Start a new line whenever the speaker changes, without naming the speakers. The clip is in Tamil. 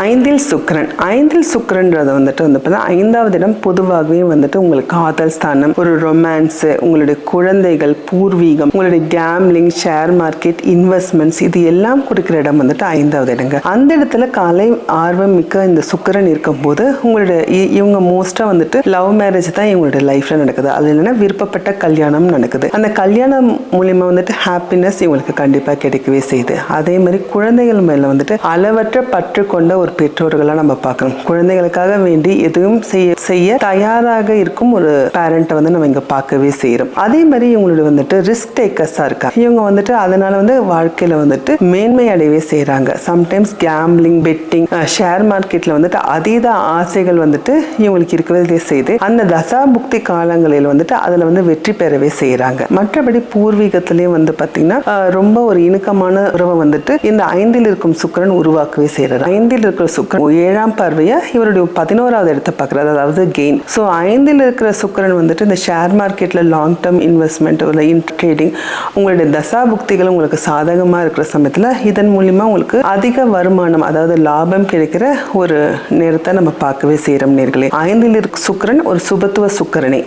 ஐந்தில் சுக்கிரன். ஐந்தில் சுக்கிரன்றது வந்துட்டு ஐந்தாவது இடம் பொதுவாகவே வந்துட்டு உங்களுக்கு காதல் ஸ்தானம், ஒரு ரொமான்ஸ், உங்களுடைய குழந்தைகள், பூர்வீகம், உங்களுடைய கேம்லிங், ஷேர் மார்க்கெட், இன்வெஸ்ட்மெண்ட்ஸ், இது எல்லாம் கொடுக்குற இடம் வந்துட்டு ஐந்தாவது இடங்க. அந்த இடத்துல காலை ஆர்வம் மிக்க இந்த சுக்கிரன் இருக்கும்போது உங்களுடைய இவங்க மோஸ்டா வந்துட்டு லவ் மேரேஜ் தான் இவங்களுடைய லைஃப்ல நடக்குது. அது இல்லைன்னா விருப்பப்பட்ட கல்யாணம் நடக்குது. அந்த கல்யாணம் மூலியமா வந்துட்டு ஹாப்பினஸ் இவங்களுக்கு கண்டிப்பா கிடைக்கவே செய்யுது. அதே மாதிரி குழந்தைகள் மேல வந்துட்டு அளவற்ற பற்று கொண்ட ஒரு பெற்றோர்களாக நம்ம பார்க்கணும். குழந்தைகளுக்காக வேண்டி எதுவும் செய்ய தயாராக இருக்கும் ஒரு பேரண்ட்டை வந்து நம்ம இங்க பார்க்கவே செய்யறோம். அதே மாதிரி இவங்களுடைய வந்துட்டு ரிஸ்க் டேக்கர்ஸா இருக்காங்க. இவங்க வந்துட்டு அதனால வந்து வாழ்க்கையில வந்துட்டு மேன்மை அடையவே செய்யறாங்க. சம்டைம்ஸ் கேம்பிளிங், பெட்டிங், ஷேர் மார்க்கெட்ல வந்துட்டு அதீத ஆசைகள் வந்துட்டு இவங்களுக்கு இருக்கவே செய்து அந்த தசாபுக்தி காலங்களில் வந்துட்டு அதுல வந்து வெற்றி பெறவே செய்யறாங்க. மற்றபடி பூர்வீகத்திலேயே வந்து பாத்தீங்கன்னா ரொம்ப ஒரு இணக்கமான உறவை வந்துட்டு இந்த ஐந்தில் இருக்கும் சுக்கிரன் உருவாக்கவே செய்யறாரு. ஐந்தில் இருக்கிற சுக்கிரன் 7ஆம் பார்வையா இவருடைய 11வது இடத்தை பார்க்கிறார், அதாவது கெயின். ஸோ ஐந்தில் இருக்கிற சுக்கிரன் வந்துட்டு இந்த ஷேர் மார்க்கெட்ல லாங் டேர்ம் இன்வெஸ்ட்மெண்ட், ட்ரேடிங், உங்களுடைய தசாபுக்திகள் உங்களுக்கு சாதகமா இருக்கிற சமயத்துல இதன் மூலியமா உங்களுக்கு அதிக வருமானம், அதாவது லாபம் கிடைக்கிற ஒரு நேரத்தை நம்ம பார்க்கவே செய்யறோம் நேர்களே. ஐந்தில் இருக்க சுக்கிரன் ஒரு சுபத்துவ சுக்கிரனே.